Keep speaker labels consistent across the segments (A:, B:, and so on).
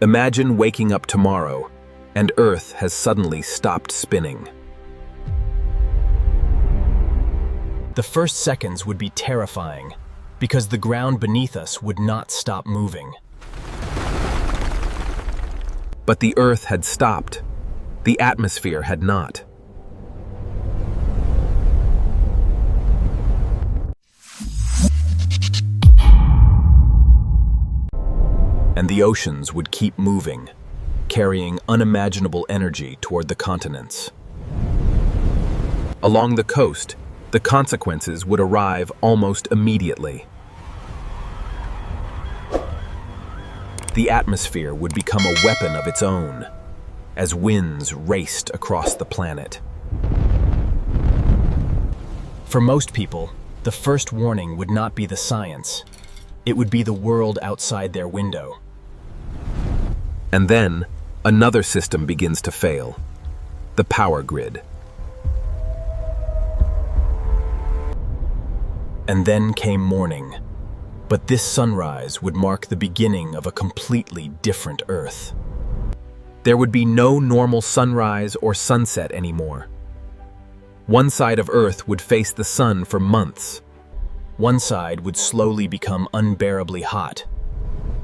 A: Imagine waking up tomorrow and Earth has suddenly stopped spinning.
B: The first seconds would be terrifying because the ground beneath us would not stop moving.
A: But the Earth had stopped. The atmosphere had not. And the oceans would keep moving, carrying unimaginable energy toward the continents. Along the coast, the consequences would arrive almost immediately. The atmosphere would become a weapon of its own, as winds raced across the planet.
B: For most people, the first warning would not be the science. It would be the world outside their window.
A: And then, another system begins to fail: the power grid.
B: And then came morning. But this sunrise would mark the beginning of a completely different Earth.
A: There would be no normal sunrise or sunset anymore. One side of Earth would face the sun for months.
B: One side would slowly become unbearably hot,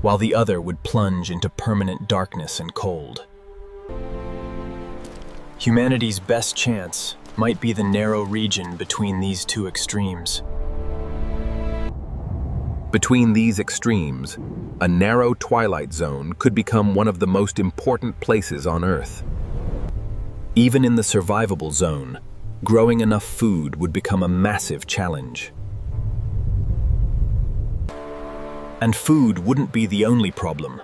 B: while the other would plunge into permanent darkness and cold. Humanity's best chance might be the narrow region between these two extremes.
A: Between these extremes, a narrow twilight zone could become one of the most important places on Earth. Even in the survivable zone, growing enough food would become a massive challenge.
B: And food wouldn't be the only problem.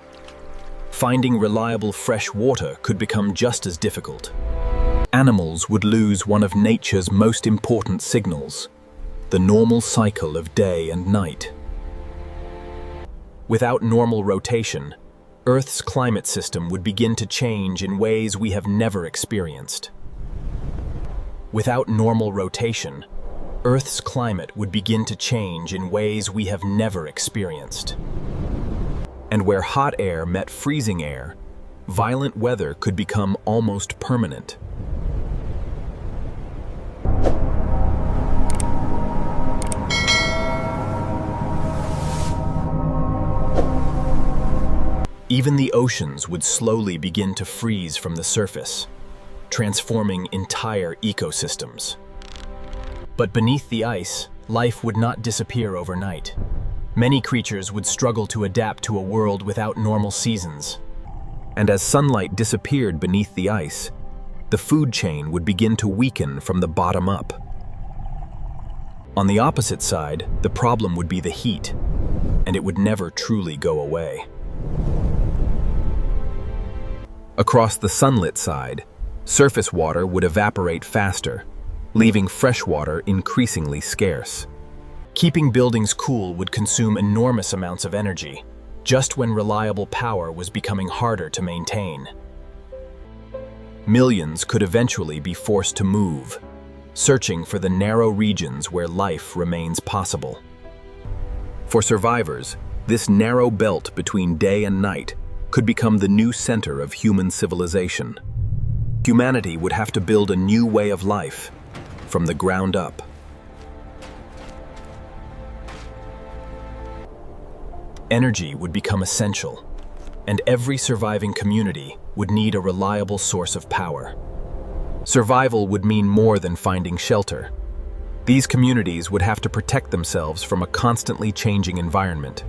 B: Finding reliable fresh water could become just as difficult. Animals would lose one of nature's most important signals: the normal cycle of day and night. Without normal rotation, Earth's climate system would begin to change in ways we have never experienced. Without normal rotation, Earth's climate would begin to change in ways we have never experienced. And where hot air met freezing air, violent weather could become almost permanent. Even the oceans would slowly begin to freeze from the surface, transforming entire ecosystems. But beneath the ice, life would not disappear overnight. Many creatures would struggle to adapt to a world without normal seasons.
A: And as sunlight disappeared beneath the ice, the food chain would begin to weaken from the bottom up. On the opposite side, the problem would be the heat, and it would never truly go away. Across the sunlit side, surface water would evaporate faster, leaving fresh water increasingly scarce.
B: Keeping buildings cool would consume enormous amounts of energy, just when reliable power was becoming harder to maintain. Millions could eventually be forced to move, searching for the narrow regions where life remains possible. For survivors, this narrow belt between day and night could become the new center of human civilization. Humanity would have to build a new way of life, from the ground up. Energy would become essential, and every surviving community would need a reliable source of power. Survival would mean more than finding shelter. These communities would have to protect themselves from a constantly changing environment.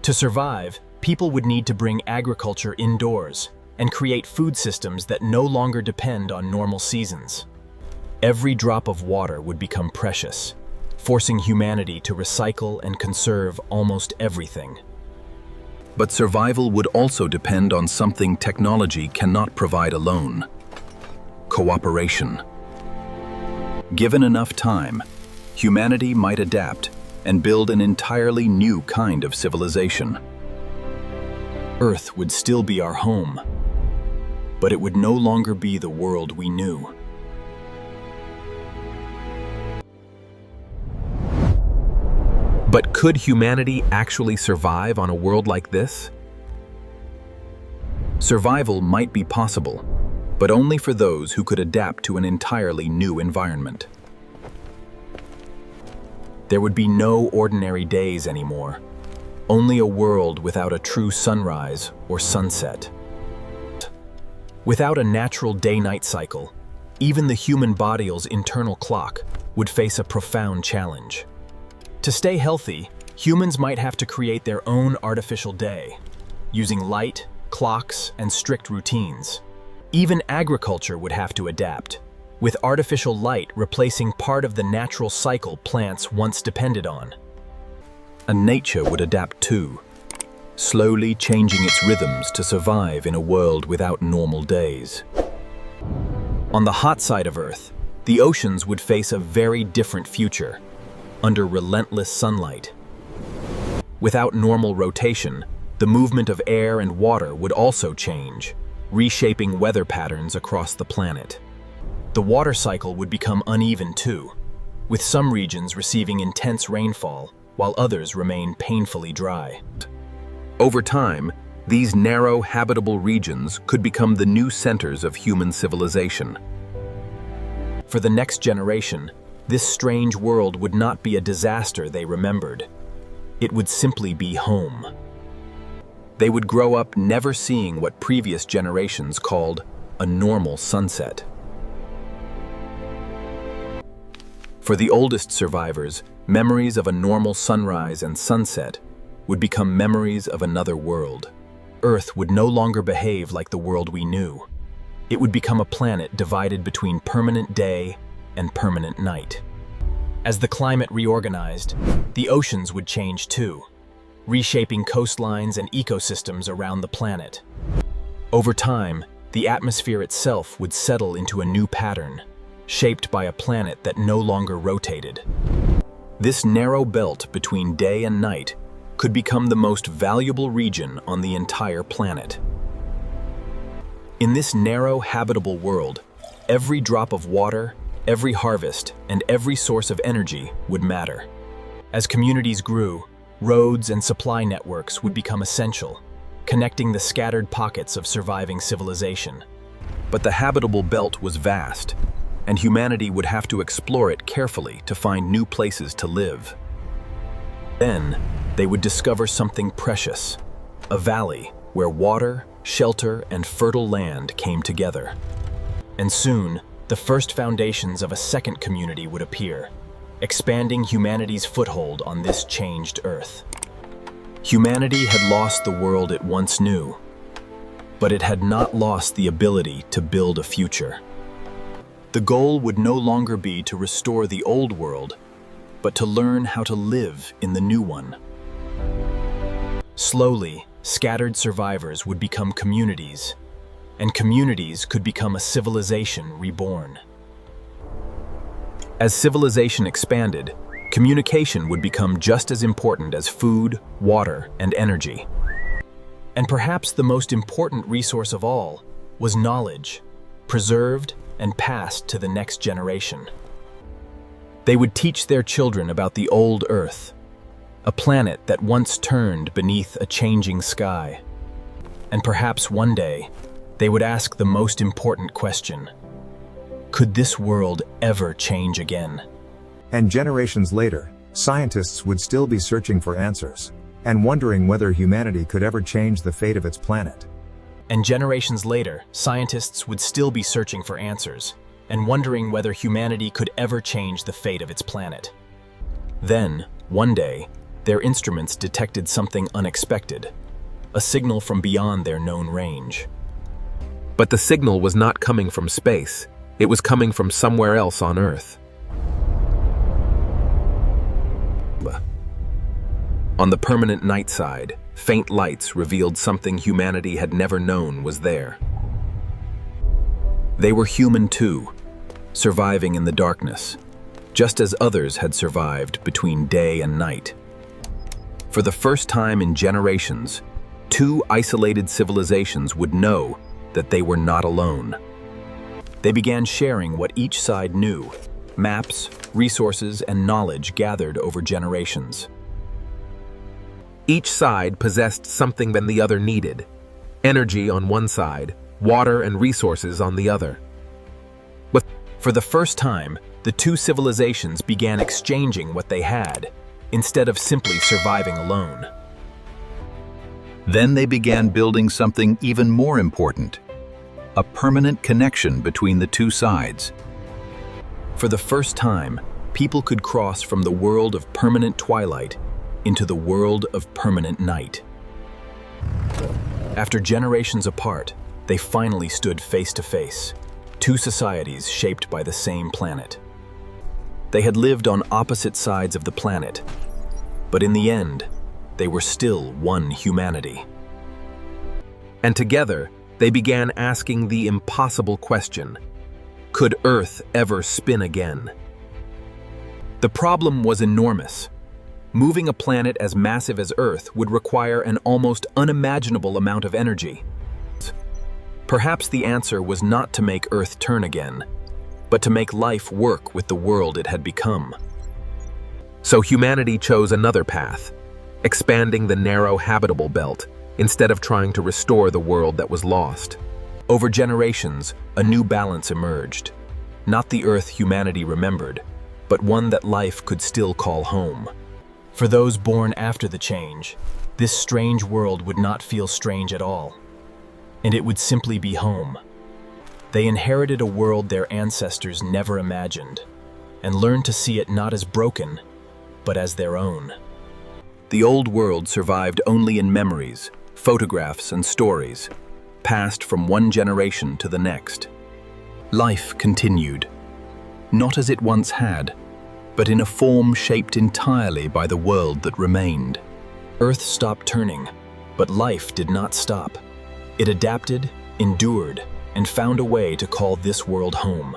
B: To survive, people would need to bring agriculture indoors and create food systems that no longer depend on normal seasons. Every drop of water would become precious, forcing humanity to recycle and conserve almost everything. But survival would also depend on something technology cannot provide alone: cooperation. Given enough time, humanity might adapt and build an entirely new kind of civilization. Earth would still be our home, but it would no longer be the world we knew. But could humanity actually survive on a world like this?
A: Survival might be possible, but only for those who could adapt to an entirely new environment. There would be no ordinary days anymore, only a world without a true sunrise or sunset. Without a natural day-night cycle, even the human body's internal clock would face a profound challenge. To stay healthy, humans might have to create their own artificial day, using light, clocks, and strict routines. Even agriculture would have to adapt, with artificial light replacing part of the natural cycle plants once depended on. And nature would adapt too, slowly changing its rhythms to survive in a world without normal days. On the hot side of Earth, the oceans would face a very different future, under relentless sunlight. Without normal rotation, the movement of air and water would also change, reshaping weather patterns across the planet. The water cycle would become uneven too, with some regions receiving intense rainfall, while others remain painfully dry. Over time, these narrow, habitable regions could become the new centers of human civilization. For the next generation, this strange world would not be a disaster they remembered. It would simply be home. They would grow up never seeing what previous generations called a normal sunset. For the oldest survivors, memories of a normal sunrise and sunset would become memories of another world. Earth would no longer behave like the world we knew. It would become a planet divided between permanent day and permanent night. As the climate reorganized, the oceans would change too, reshaping coastlines and ecosystems around the planet. Over time, the atmosphere itself would settle into a new pattern, shaped by a planet that no longer rotated. This narrow belt between day and night could become the most valuable region on the entire planet. In this narrow, habitable world, every drop of water, every harvest, and every source of energy would matter. As communities grew, roads and supply networks would become essential, connecting the scattered pockets of surviving civilization. But the habitable belt was vast, and humanity would have to explore it carefully to find new places to live. Then, they would discover something precious, a valley where water, shelter, and fertile land came together. And soon, the first foundations of a second community would appear, expanding humanity's foothold on this changed Earth. Humanity had lost the world it once knew, but it had not lost the ability to build a future. The goal would no longer be to restore the old world, but to learn how to live in the new one. Slowly, scattered survivors would become communities, and communities could become a civilization reborn. As civilization expanded, communication would become just as important as food, water, and energy. And perhaps the most important resource of all was knowledge, preserved and passed to the next generation. They would teach their children about the old Earth, a planet that once turned beneath a changing sky. And perhaps one day, they would ask the most important question: could this world ever change again?
C: And generations later, scientists would still be searching for answers, and wondering whether humanity could ever change the fate of its planet.
B: And generations later, scientists would still be searching for answers, and wondering whether humanity could ever change the fate of its planet. Then, one day, their instruments detected something unexpected, a signal from beyond their known range.
A: But the signal was not coming from space. It was coming from somewhere else on Earth. On the permanent night side, faint lights revealed something humanity had never known was there. They were human too, surviving in the darkness, just as others had survived between day and night. For the first time in generations, two isolated civilizations would know that they were not alone. They began sharing what each side knew: maps, resources, and knowledge gathered over generations. Each side possessed something that the other needed: energy on one side, water and resources on the other. But for the first time, the two civilizations began exchanging what they had, instead of simply surviving alone.
B: Then they began building something even more important, a permanent connection between the two sides.
A: For the first time, people could cross from the world of permanent twilight into the world of permanent night. After generations apart, they finally stood face to face, two societies shaped by the same planet. They had lived on opposite sides of the planet, but in the end, they were still one humanity. And together, they began asking the impossible question: could Earth ever spin again? The problem was enormous. Moving a planet as massive as Earth would require an almost unimaginable amount of energy. Perhaps the answer was not to make Earth turn again, but to make life work with the world it had become. So humanity chose another path, expanding the narrow habitable belt instead of trying to restore the world that was lost. Over generations, a new balance emerged. Not the Earth humanity remembered, but one that life could still call home. For those born after the change, this strange world would not feel strange at all, and it would simply be home. They inherited a world their ancestors never imagined, and learned to see it not as broken, but as their own. The old world survived only in memories, photographs, and stories, passed from one generation to the next. Life continued, not as it once had, but in a form shaped entirely by the world that remained. Earth stopped turning, but life did not stop. It adapted, endured, and found a way to call this world home.